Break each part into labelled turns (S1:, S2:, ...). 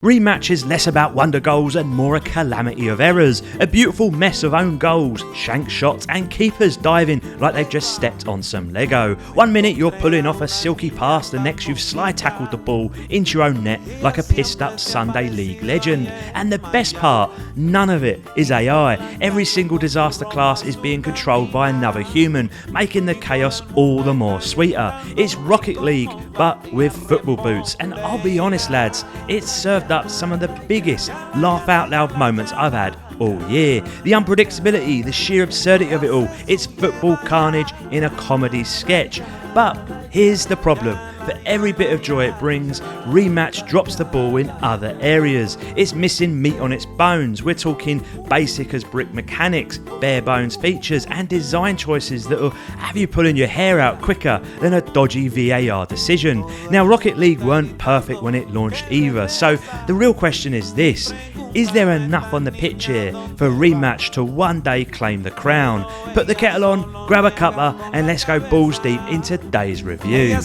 S1: Rematch is less about wonder goals and more a calamity of errors. A beautiful mess of own goals, shank shots and keepers diving like they've just stepped on some Lego. One minute you're pulling off a silky pass, the next you've slide tackled the ball into your own net like a pissed up Sunday League legend. And the best part, none of it is AI. Every single disaster class is being controlled by another human, making the chaos all the more sweeter. It's Rocket League, but with football boots. And I'll be honest lads, it's served up some of the biggest laugh out loud moments I've had all year. The unpredictability, the sheer absurdity of it all, it's football carnage in a comedy sketch. But here's the problem. For every bit of joy it brings, Rematch drops the ball in other areas. It's missing meat on its bones. We're talking basic as brick mechanics, bare bones features and design choices that'll have you pulling your hair out quicker than a dodgy VAR decision. Now Rocket League weren't perfect when it launched either, so the real question is this: is there enough on the pitch here for Rematch to one day claim the crown? Put the kettle on, grab a cuppa and let's go balls deep into today's review.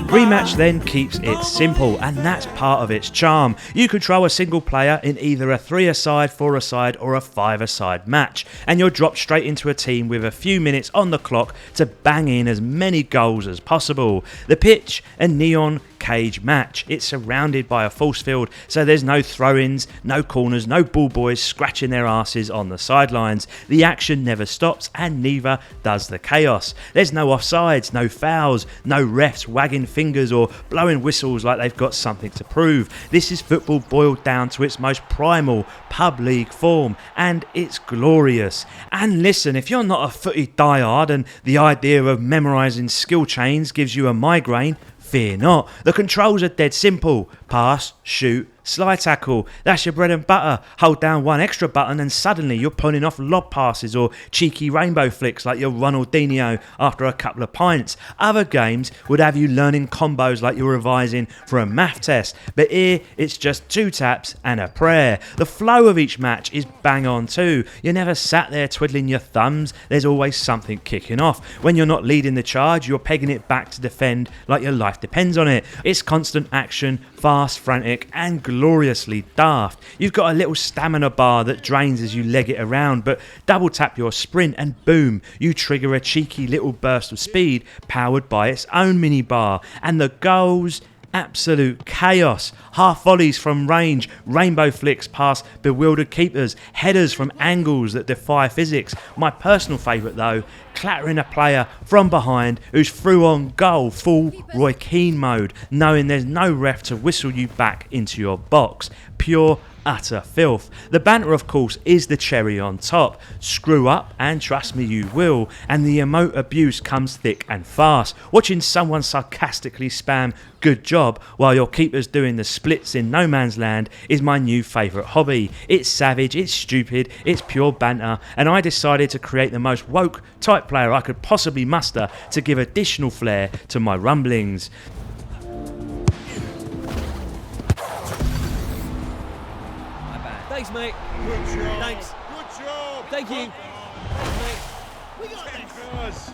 S1: Rematch then keeps it simple, and that's part of its charm. You control a single player in either a 3-a-side, 4-a-side or a 5-a-side match, and you're dropped straight into a team with a few minutes on the clock to bang in as many goals as possible. The pitch, a neon cage match. It's surrounded by a force field, so there's no throw-ins, no corners, no ball boys scratching their asses on the sidelines. The action never stops and neither does the chaos. There's no offsides, no fouls, no refs wagging fingers or blowing whistles like they've got something to prove. This is football boiled down to its most primal pub league form, and it's glorious. And listen, if you're not a footy diehard and the idea of memorising skill chains gives you a migraine, fear not. The controls are dead simple. Pass, shoot, slide tackle. That's your bread and butter. Hold down one extra button and suddenly you're pulling off lob passes or cheeky rainbow flicks like you're Ronaldinho after a couple of pints. Other games would have you learning combos like you're revising for a math test, but here it's just 2 taps and a prayer. The flow of each match is bang on too. You're never sat there twiddling your thumbs. There's always something kicking off. When you're not leading the charge, you're pegging it back to defend like your life depends on it. It's constant action, fast, frantic and gloriously daft. You've got a little stamina bar that drains as you leg it around, but double tap your sprint and boom, you trigger a cheeky little burst of speed powered by its own mini bar. And the goals, absolute chaos. Half volleys from range, rainbow flicks past bewildered keepers, headers from angles that defy physics. My personal favourite though, clattering a player from behind who's through on goal, full Roy Keane mode, knowing there's no ref to whistle you back into your box. Pure utter filth. The banter of course is the cherry on top. Screw up and trust me you will, and the emote abuse comes thick and fast. Watching someone sarcastically spam "good job" while your keeper's doing the splits in no man's land is my new favourite hobby. It's savage, it's stupid, it's pure banter, and I decided to create the most woke type player I could possibly muster to give additional flair to my rumblings.
S2: Thanks, mate.
S3: Good job.
S2: Thanks.
S3: Good job.
S2: Thank you. Thanks, mate. We got this.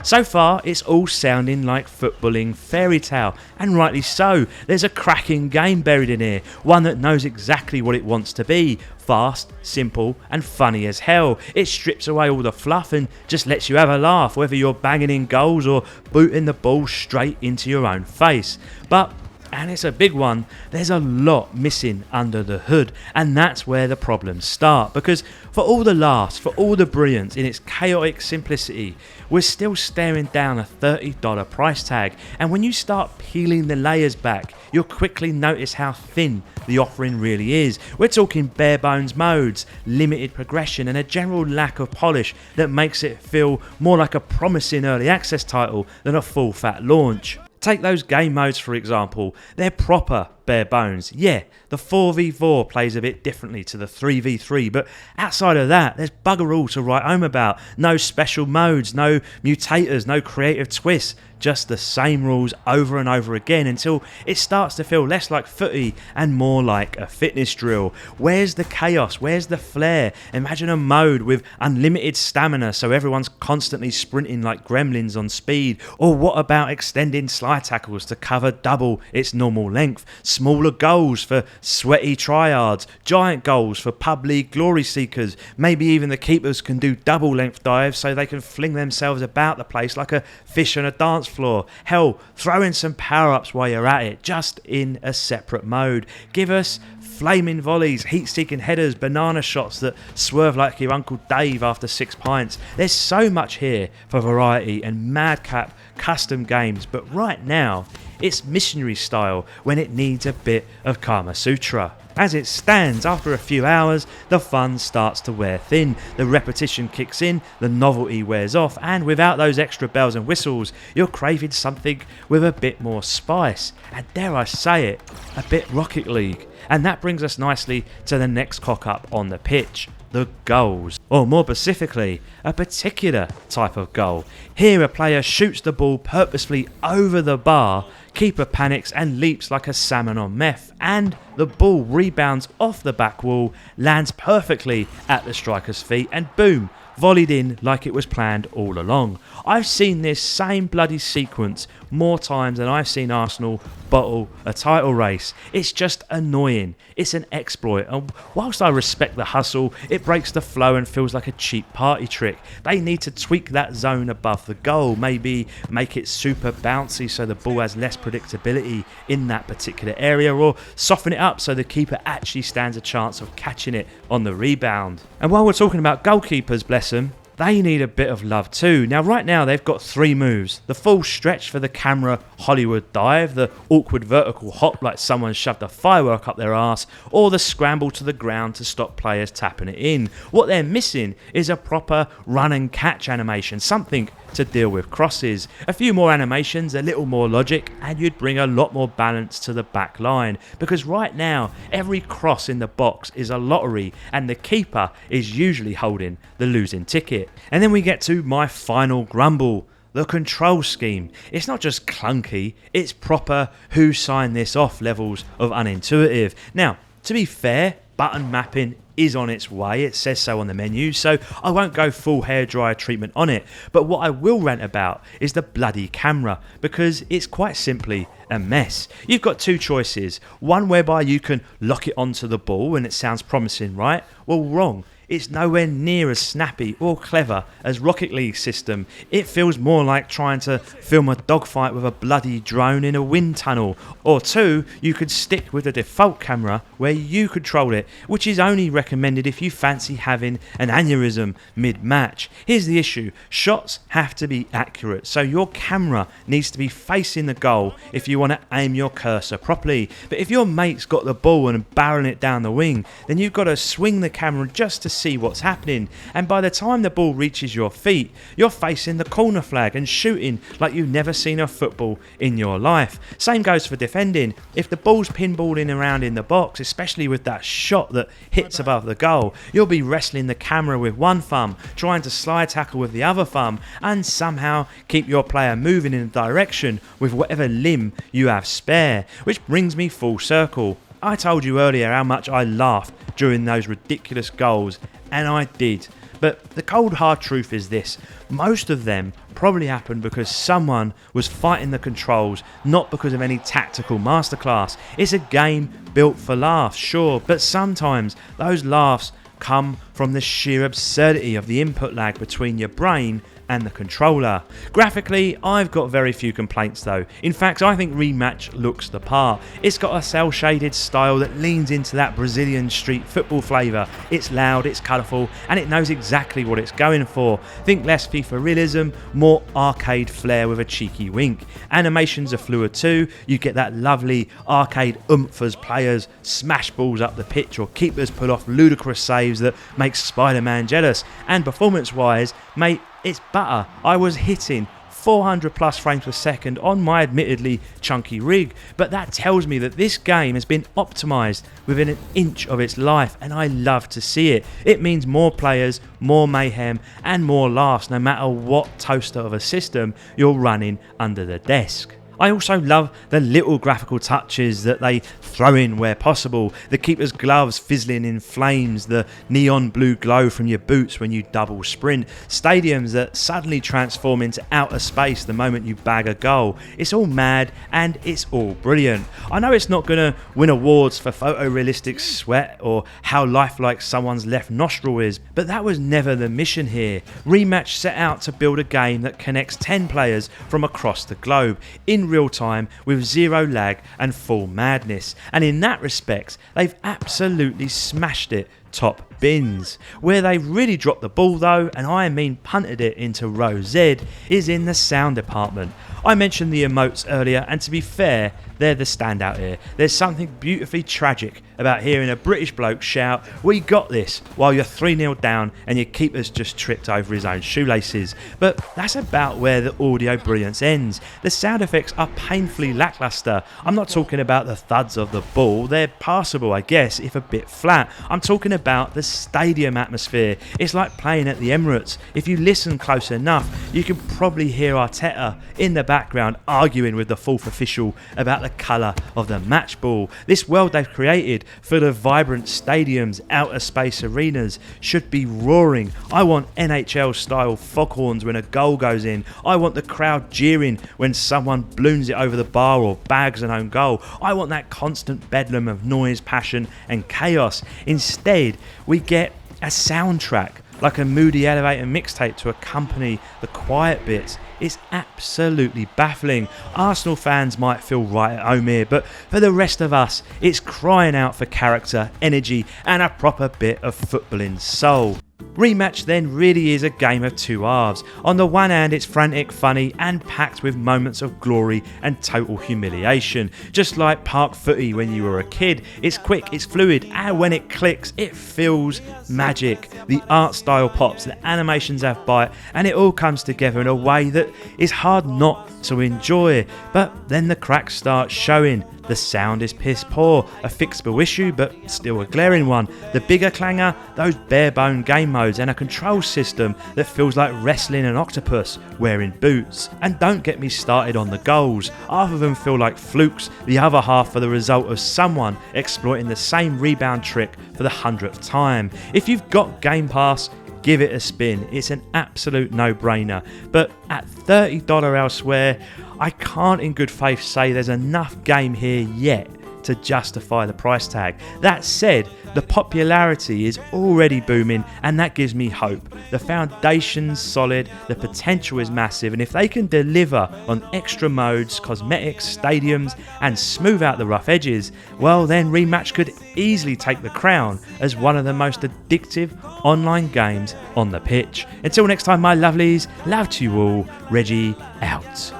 S1: So far, it's all sounding like footballing fairy tale, and rightly so. There's a cracking game buried in here, one that knows exactly what it wants to be. Fast, simple and funny as hell. It strips away all the fluff and just lets you have a laugh, whether you're banging in goals or booting the ball straight into your own face. But and it's a big one, there's a lot missing under the hood, and that's where the problems start, because for all the laughs, for all the brilliance in its chaotic simplicity, we're still staring down a $30 price tag, and when you start peeling the layers back, you'll quickly notice how thin the offering really is. We're talking bare bones modes, limited progression and a general lack of polish that makes it feel more like a promising early access title than a full fat launch. Take those game modes for example, they're proper bare bones. Yeah, the 4v4 plays a bit differently to the 3v3, but outside of that, there's bugger all to write home about. No special modes, no mutators, no creative twists, just the same rules over and over again until it starts to feel less like footy and more like a fitness drill. Where's the chaos? Where's the flair? Imagine a mode with unlimited stamina so everyone's constantly sprinting like gremlins on speed. Or what about extending slide tackles to cover double its normal length? Smaller goals for sweaty tryhards, giant goals for pub league glory seekers. Maybe even the keepers can do double length dives so they can fling themselves about the place like a fish on a dance floor. Hell, throw in some power-ups while you're at it, just in a separate mode. Give us flaming volleys, heat-seeking headers, banana shots that swerve like your Uncle Dave after 6 pints. There's so much here for variety and madcap custom games, but right now it's missionary style when it needs a bit of Kama Sutra. As it stands, after a few hours, the fun starts to wear thin, the repetition kicks in, the novelty wears off, and without those extra bells and whistles, you're craving something with a bit more spice, and dare I say it, a bit Rocket League. And that brings us nicely to the next cock-up on the pitch. The goals, or more specifically, a particular type of goal. Here a player shoots the ball purposefully over the bar, keeper panics and leaps like a salmon on meth, and the ball rebounds off the back wall, lands perfectly at the striker's feet, and boom, volleyed in like it was planned all along. I've seen this same bloody sequence more times than I've seen Arsenal bottle a title race. It's just annoying. It's an exploit, and whilst I respect the hustle, it breaks the flow and feels like a cheap party trick. They need to tweak that zone above the goal, maybe make it super bouncy so the ball has less predictability in that particular area, or soften it up so the keeper actually stands a chance of catching it on the rebound. And while we're talking about goalkeepers, bless them, they need a bit of love too. Now right now they've got 3 moves. The full stretch for the camera Hollywood dive, the awkward vertical hop like someone shoved a firework up their arse, or the scramble to the ground to stop players tapping it in. What they're missing is a proper run and catch animation, something to deal with crosses. A few more animations, a little more logic, and you'd bring a lot more balance to the back line, because right now every cross in the box is a lottery and the keeper is usually holding the losing ticket. And then we get to my final grumble, the control scheme. It's not just clunky, it's proper who signed this off levels of unintuitive. Now, to be fair, button mapping is on its way, it says so on the menu, so I won't go full hairdryer treatment on it, but what I will rant about is the bloody camera, because it's quite simply a mess. You've got 2 choices, one whereby you can lock it onto the ball and it sounds promising, right? Well, wrong. It's nowhere near as snappy or clever as Rocket League's system. It feels more like trying to film a dogfight with a bloody drone in a wind tunnel. Or 2, you could stick with the default camera where you control it, which is only recommended if you fancy having an aneurysm mid-match. Here's the issue, shots have to be accurate, so your camera needs to be facing the goal if you want to aim your cursor properly. But if your mate's got the ball and barreling it down the wing, then you've got to swing the camera just to see what's happening, and by the time the ball reaches your feet, you're facing the corner flag and shooting like you've never seen a football in your life. Same goes for defending. If the ball's pinballing around in the box, especially with that shot that hits above the goal, you'll be wrestling the camera with one thumb, trying to slide tackle with the other thumb, and somehow keep your player moving in a direction with whatever limb you have spare. Which brings me full circle. I told you earlier how much I laughed during those ridiculous goals, and I did. But the cold hard truth is this, most of them probably happened because someone was fighting the controls, not because of any tactical masterclass. It's a game built for laughs, sure, but sometimes those laughs come from the sheer absurdity of the input lag between your brain and the controller. Graphically, I've got very few complaints though. In fact, I think Rematch looks the part. It's got a cel-shaded style that leans into that Brazilian street football flavour. It's loud, it's colourful, and it knows exactly what it's going for. Think less FIFA realism, more arcade flair with a cheeky wink. Animations are fluid too. You get that lovely arcade oomph as players smash balls up the pitch or keepers pull off ludicrous saves that make Spider-Man jealous. And performance-wise, mate, it's butter. I was hitting 400 plus frames per second on my admittedly chunky rig, but that tells me that this game has been optimised within an inch of its life, and I love to see it. It means more players, more mayhem, and more laughs no matter what toaster of a system you're running under the desk. I also love the little graphical touches that they throw in where possible. The keeper's gloves fizzling in flames, the neon blue glow from your boots when you double sprint, stadiums that suddenly transform into outer space the moment you bag a goal. It's all mad and it's all brilliant. I know it's not going to win awards for photorealistic sweat or how lifelike someone's left nostril is, but that was never the mission here. Rematch set out to build a game that connects 10 players from across the globe in real time with zero lag and full madness, and in that respect they've absolutely smashed it top bins. Where they've really dropped the ball though, and I mean punted it into row Z, is in the sound department. I mentioned the emotes earlier, and to be fair, they're the standout here. There's something beautifully tragic about hearing a British bloke shout, "We got this," while you're 3-0 down and your keeper's just tripped over his own shoelaces. But that's about where the audio brilliance ends. The sound effects are painfully lackluster. I'm not talking about the thuds of the ball, they're passable I guess, if a bit flat. I'm talking about the stadium atmosphere. It's like playing at the Emirates. If you listen close enough, you can probably hear Arteta in the background arguing with the fourth official about the colour of the match ball. This world they've created, full of vibrant stadiums, outer space arenas, should be roaring. I want NHL style foghorns when a goal goes in. I want the crowd jeering when someone balloons it over the bar or bags an own goal. I want that constant bedlam of noise, passion and chaos. Instead, we get a soundtrack, like a moody elevator mixtape to accompany the quiet bits. It's absolutely baffling. Arsenal fans might feel right at home here, but for the rest of us, it's crying out for character, energy and a proper bit of footballing soul. Rematch then really is a game of two halves. On the one hand, it's frantic, funny and packed with moments of glory and total humiliation. Just like park footy when you were a kid, it's quick, it's fluid, and when it clicks, it feels magic. The art style pops, the animations have bite, and it all comes together in a way that is hard not to enjoy. But then the cracks start showing. The sound is piss poor, a fixable issue but still a glaring one. The bigger clanger, those bare bone game modes and a control system that feels like wrestling an octopus wearing boots. And don't get me started on the goals. Half of them feel like flukes, the other half are the result of someone exploiting the same rebound trick for the 100th time. If you've got Game Pass, give it a spin. It's an absolute no-brainer. But at $30 elsewhere, I can't in good faith say there's enough game here yet to justify the price tag. That said, the popularity is already booming and that gives me hope. The foundation's solid, the potential is massive, and if they can deliver on extra modes, cosmetics, stadiums and smooth out the rough edges, well then Rematch could easily take the crown as one of the most addictive online games on the pitch. Until next time my lovelies, love to you all, Reggie out.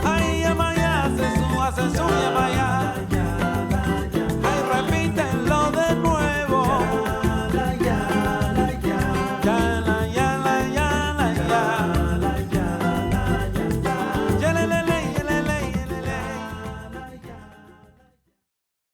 S3: Ay, Maya, se suya, Maya.